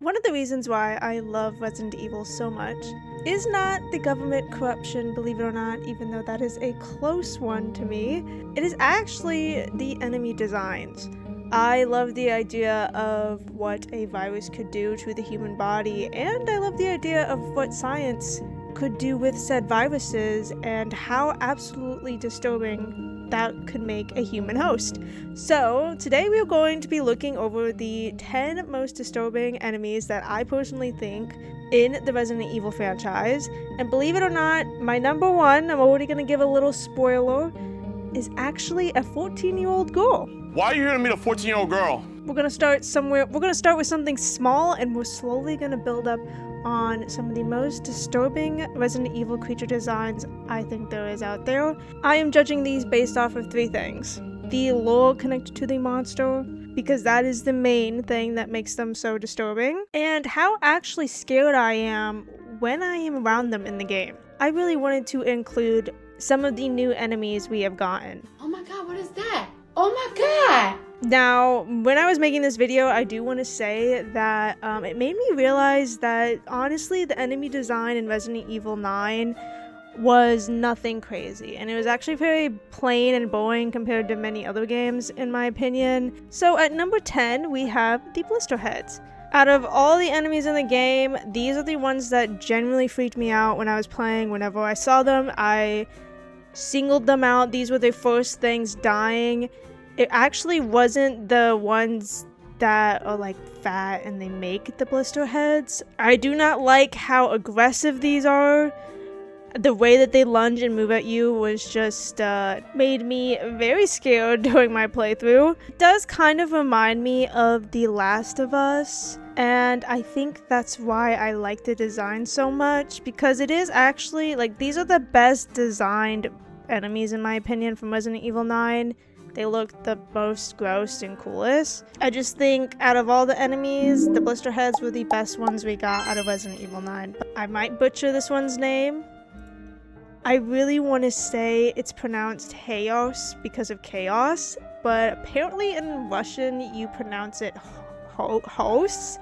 One of the reasons why I love Resident Evil so much is not the government corruption, believe it or not, even though that is a close one to me. It is actually the enemy designs. I love the idea of what a virus could do to the human body, and I love the idea of what science could do with said viruses and how absolutely disturbing that could make a human host. So today we are going to be looking over the 10 most disturbing enemies that I personally think in the Resident Evil franchise. And believe it or not, my number one, I'm already going to give a little spoiler, is actually a 14-year-old girl. Why are you here to meet a 14-year-old girl? We're going to start somewhere. We're going to start with something small, and we're slowly going to build up on some of the most disturbing Resident Evil creature designs I think there is out there. I am judging these based off of 3 things. The lore connected to the monster, because that is the main thing that makes them so disturbing, and how actually scared I am when I am around them in the game. I really wanted to include some of the new enemies we have gotten. Oh my god, what is that? Oh my god! Now, when I was making this video, I do want to say that it made me realize that, honestly, the enemy design in Resident Evil 9 was nothing crazy, and it was actually very plain and boring compared to many other games, in my opinion. So at number 10, we have the blister heads. Out of all the enemies in the game, these are the ones that genuinely freaked me out when I was playing. Whenever I saw them, I singled them out. These were the first things dying. It actually wasn't the ones that are like fat and they make the blister heads. I do not like how aggressive these are. The way that they lunge and move at you was just made me very scared during my playthrough. It does kind of remind me of The Last of Us, and I think that's why I like the design so much, because it is actually, like, these are the best designed enemies in my opinion from Resident Evil 9. They look the most gross and coolest. I just think out of all the enemies, the blister heads were the best ones we got out of Resident Evil 9. I might butcher this one's name. I really want to say it's pronounced Chaos because of chaos, but apparently in Russian you pronounce it Hos.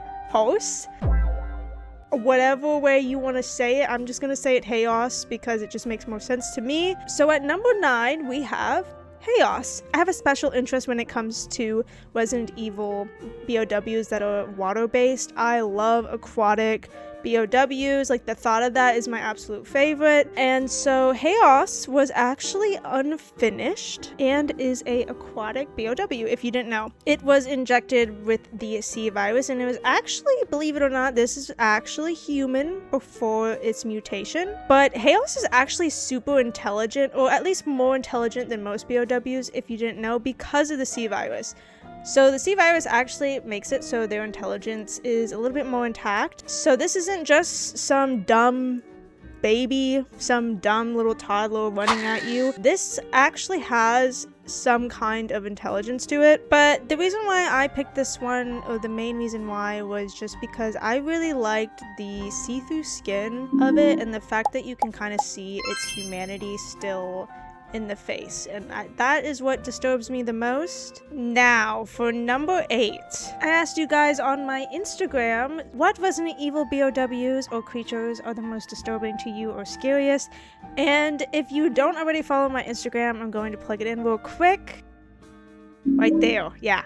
Whatever way you want to say it, I'm just going to say it Chaos because it just makes more sense to me. So at number 9, we have Chaos. I have a special interest when it comes to Resident Evil BOWs that are water-based. I love aquatic BOWs, like the thought of that is my absolute favorite. And so Chaos was actually unfinished and is a aquatic BOW, if you didn't know. It was injected with the C virus, and it was actually, believe it or not, this is actually human before its mutation. But Chaos is actually super intelligent, or at least more intelligent than most BOWs, if you didn't know, because of the C virus. So the C virus actually makes it so their intelligence is a little bit more intact. So this isn't just some dumb baby, some dumb little toddler running at you. This actually has some kind of intelligence to it. But the reason why I picked this one, or the main reason why, was just because I really liked the see-through skin of it and the fact that you can kind of see its humanity still in the face, and that is what disturbs me the most. Now for number 8, I asked you guys on my Instagram what Resident Evil BOWs or creatures are the most disturbing to you or scariest, and if you don't already follow my Instagram, I'm going to plug it in real quick. Right there, yeah.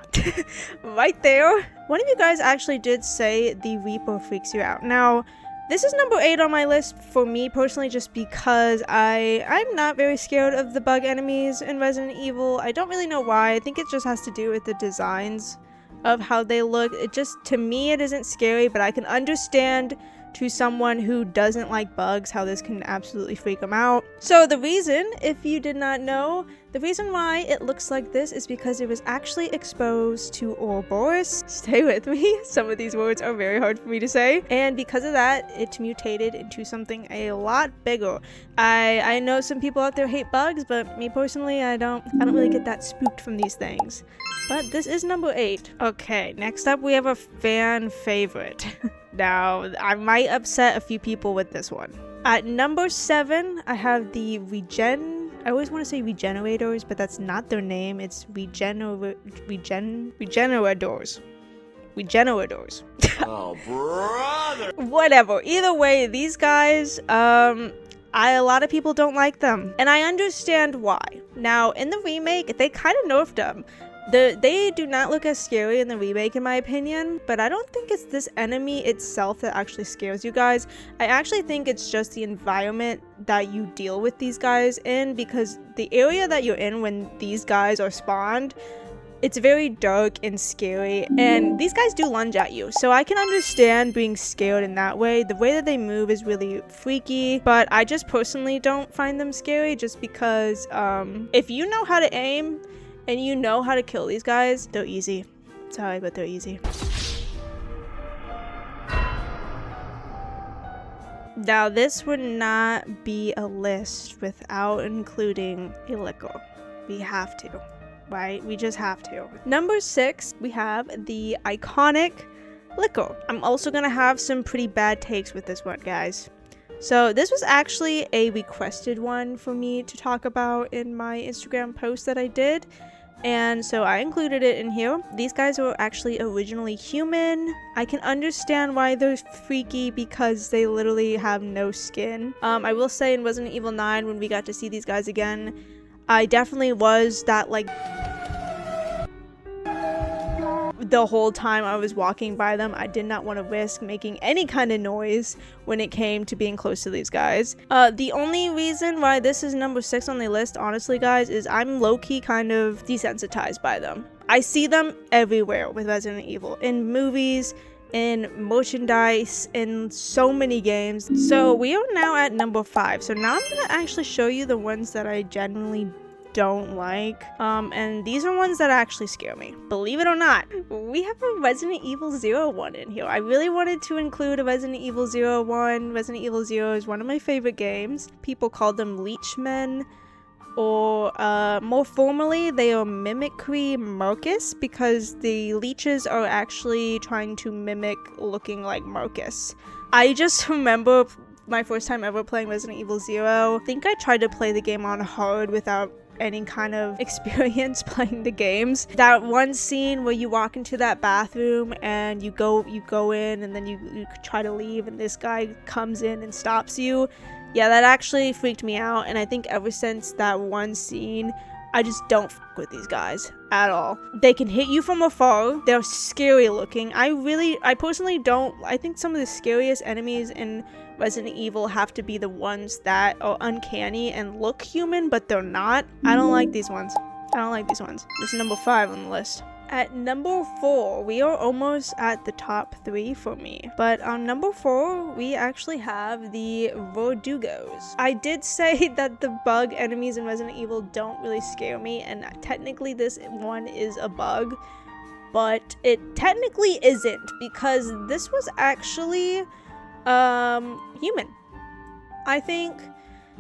Right there. One of you guys actually did say the Reaper freaks you out. Now this is number 8 on my list for me personally, just because I'm not very scared of the bug enemies in Resident Evil. I don't really know why. I think it just has to do with the designs of how they look. It just, to me, it isn't scary, but I can understand to someone who doesn't like bugs how this can absolutely freak them out. So the reason, if you did not know, the reason why it looks like this is because it was actually exposed to Ouroboros. Stay with me, some of these words are very hard for me to say. And because of that, it mutated into something a lot bigger. I know some people out there hate bugs, but me personally, I don't really get that spooked from these things. But this is number 8. Okay, next up we have a fan favorite. Now, I might upset a few people with this one. At number 7, I have the I always want to say regenerators, but that's not their name. It's regenerators. regenerators. Oh, brother. Whatever. Either way, these guys, a lot of people don't like them, and I understand why. Now, in the remake, they kind of nerfed them. They do not look as scary in the remake, in my opinion, but I don't think it's this enemy itself that actually scares you guys. I actually think it's just the environment that you deal with these guys in, because the area that you're in when these guys are spawned, it's very dark and scary, and these guys do lunge at you, so I can understand being scared in that way. The way that they move is really freaky, but I just personally don't find them scary, just because if you know how to aim and you know how to kill these guys, they're easy. Sorry, but they're easy. Now, this would not be a list without including a liquor. We have to, right? We just have to. Number 6, we have the iconic liquor. I'm also gonna have some pretty bad takes with this one, guys. So this was actually a requested one for me to talk about in my Instagram post that I did, and so I included it in here. These guys were actually originally human. I can understand why they're freaky because they literally have no skin. I will say in Resident Evil 9, when we got to see these guys again, I definitely was that, like, the whole time I was walking by them, I did not want to risk making any kind of noise when it came to being close to these guys. The only reason why this is number 6 on the list, honestly, guys, is I'm low-key kind of desensitized by them. I see them everywhere with Resident Evil, in movies, in merchandise, in so many games. So we are now at number 5. So now I'm gonna actually show you the ones that I genuinely don't like, and these are ones that actually scare me, believe it or not. We have a Resident Evil 0 one in here. I really wanted to include a Resident Evil 0 one. Resident Evil 0 is one of my favorite games. People call them leechmen, or more formally, they are mimicry Marcus, because the leeches are actually trying to mimic looking like Marcus. I just remember my first time ever playing Resident Evil 0. I think I tried to play the game on hard without any kind of experience playing the games. That one scene where you walk into that bathroom and you go in, and then you try to leave and this guy comes in and stops you. Yeah, that actually freaked me out, and I think ever since that one scene, I just don't fuck with these guys at all. They can hit you from afar. They're scary looking. I personally don't. I think some of the scariest enemies in Resident Evil have to be the ones that are uncanny and look human, but they're not. I don't like these ones. I don't like these ones. This is number 5 on the list. At number 4, we are almost at the top 3 for me. But on number 4, we actually have the Verdugos. I did say that the bug enemies in Resident Evil don't really scare me, and technically this one is a bug, but it technically isn't, because this was actually human. I think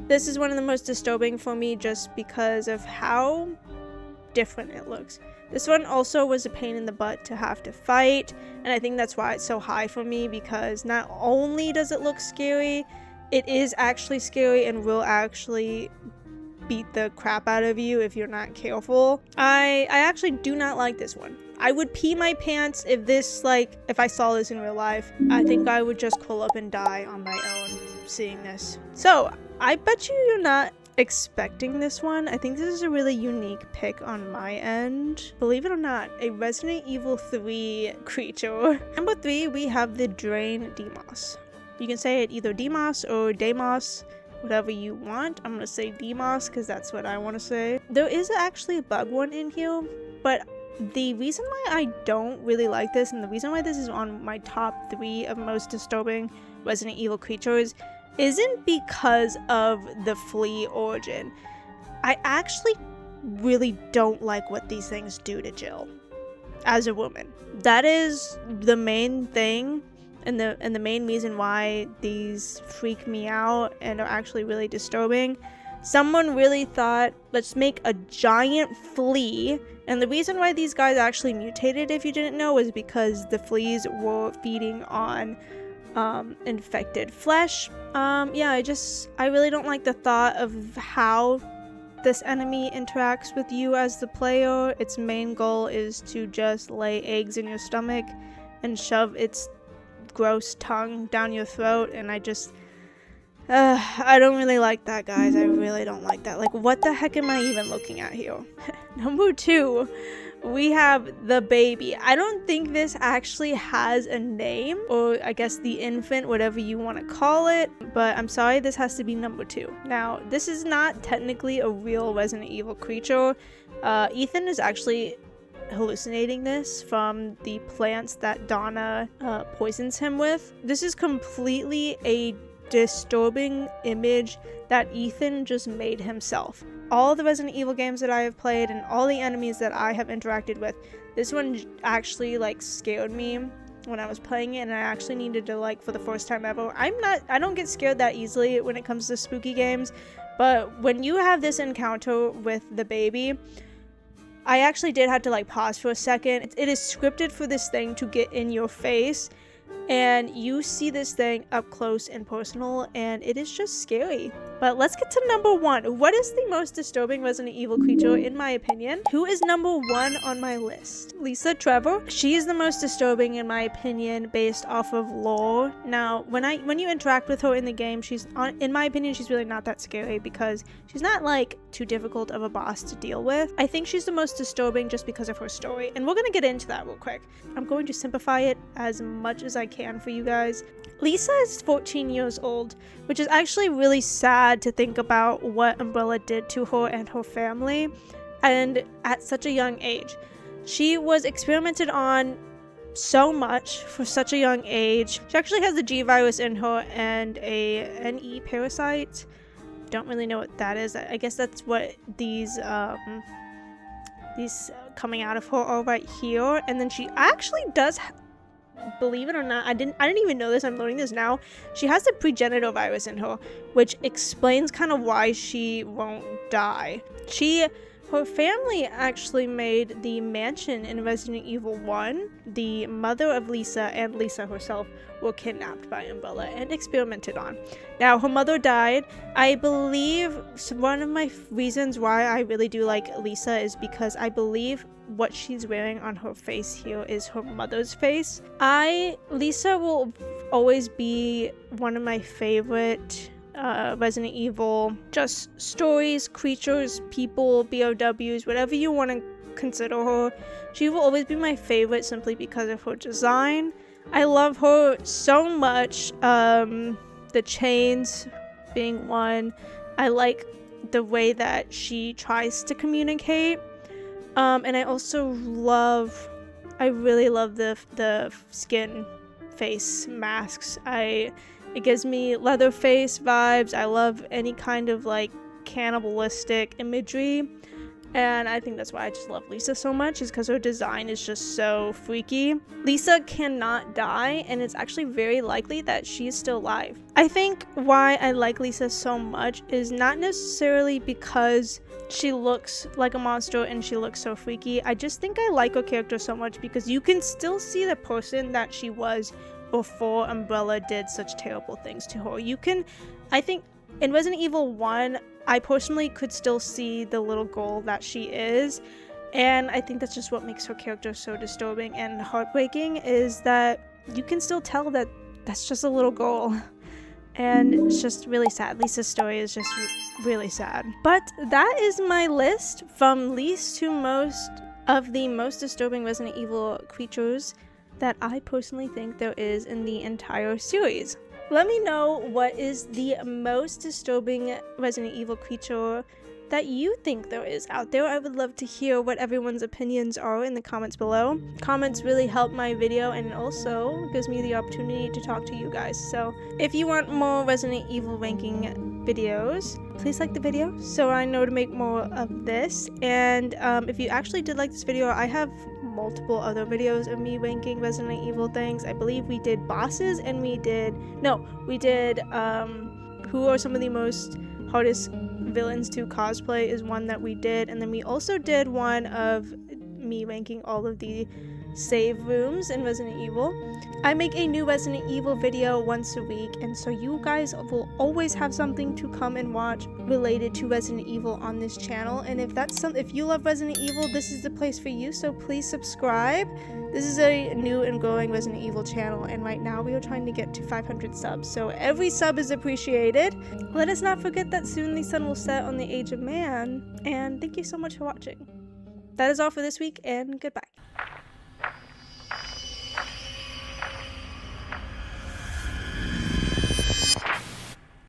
this is one of the most disturbing for me just because of how different it looks. This one also was a pain in the butt to have to fight, and I think that's why it's so high for me, because not only does it look scary, it is actually scary and will actually beat the crap out of you if you're not careful. I actually do not like this one. I would pee my pants if I saw this in real life. I think I would just curl up and die on my own seeing this. So I bet you're not expecting this one. I think this is a really unique pick on my end. Believe it or not, a Resident Evil 3 creature. Number 3, we have the Drain Deimos. You can say it either Deimos or Deimos, whatever you want. I'm gonna say Deimos because that's what I want to say. There is actually a bug one in here, but the reason why I don't really like this, and the reason why this is on my top 3 of most disturbing Resident Evil creatures, isn't because of the flea origin. I actually really don't like what these things do to Jill as a woman. That is the main thing, and the main reason why these freak me out and are actually really disturbing. Someone really thought, let's make a giant flea, and the reason why these guys actually mutated, if you didn't know, is because the fleas were feeding on infected flesh. I really don't like the thought of how this enemy interacts with you as the player. Its main goal is to just lay eggs in your stomach and shove its gross tongue down your throat, and I don't really like that, guys. I really don't like that. Like, what the heck am I even looking at here? Number 2, we have the baby. I don't think this actually has a name, or I guess the infant, whatever you want to call it, but I'm sorry, this has to be number 2. Now, this is not technically a real Resident Evil creature. Ethan is actually hallucinating this from the plants that Donna poisons him with. This is completely a disturbing image that Ethan just made himself. All the Resident Evil games that I have played and all the enemies that I have interacted with, this one actually like scared me when I was playing it, and I actually needed to, like, for the first time ever. I don't get scared that easily when it comes to spooky games, but when you have this encounter with the baby, I actually did have to like pause for a second. It is scripted for this thing to get in your face, and you see this thing up close and personal, and it is just scary. But let's get to number 1. What is the most disturbing Resident Evil creature in my opinion? Who is number 1 on my list? Lisa Trevor. She is the most disturbing in my opinion based off of lore. Now, when you interact with her in the game, in my opinion, she's really not that scary because she's not like too difficult of a boss to deal with. I think she's the most disturbing just because of her story, and we're gonna get into that real quick. I'm going to simplify it as much as I can for you guys. Lisa is 14 years old, which is actually really sad to think about what Umbrella did to her and her family, and at such a young age. She was experimented on so much for such a young age. She actually has the G virus in her and a NE parasite. Don't really know what that is. I guess that's what these coming out of her are right here. And then she actually does, believe it or not, I didn't even know this, I'm learning this now. She has the progenitor virus in her, which explains kind of why she won't die. Her family actually made the mansion in Resident Evil 1. The mother of Lisa and Lisa herself were kidnapped by Umbrella and experimented on. Now, her mother died. I believe one of my reasons why I really do like Lisa is because I believe what she's wearing on her face here is her mother's face. Lisa will always be one of my favorite Resident Evil, just stories, creatures, people, BOWs, whatever you want to consider her. She will always be my favorite simply because of her design. I love her so much. The chains being one. I like the way that she tries to communicate. And I also I really love the skin face masks. It gives me Leatherface vibes. I love any kind of like cannibalistic imagery, and I think that's why I just love Lisa so much, is because her design is just so freaky. Lisa cannot die, and it's actually very likely that she is still alive. I think why I like Lisa so much is not necessarily because she looks like a monster and she looks so freaky. I just think I like her character so much because you can still see the person that she was before Umbrella did such terrible things to her. I think in Resident Evil 1, I personally could still see the little girl that she is, and I think that's just what makes her character so disturbing and heartbreaking, is that you can still tell that that's just a little girl, and it's just really sad. Lisa's story is just really sad. But that is my list from least to most of the most disturbing Resident Evil creatures that I personally think there is in the entire series. Let me know what is the most disturbing Resident Evil creature that you think there is out there. I would love to hear what everyone's opinions are in the comments below. Comments really help my video, and also gives me the opportunity to talk to you guys. So if you want more Resident Evil ranking videos, please like the video so I know to make more of this. And if you actually did like this video, I have multiple other videos of me ranking Resident Evil things. I believe we did bosses, and we did who are some of the most hardest villains to cosplay is one that we did, and then we also did one of me ranking all of the save rooms in Resident Evil. I make a new Resident Evil video once a week, and so you guys will always have something to come and watch related to Resident Evil on this channel. And if you love Resident Evil, this is the place for you, so please subscribe. This is a new and growing Resident Evil channel, and right now we are trying to get to 500 subs, so every sub is appreciated. Let us not forget that soon the sun will set on the age of man, and thank you so much for watching. That is all for this week, and goodbye.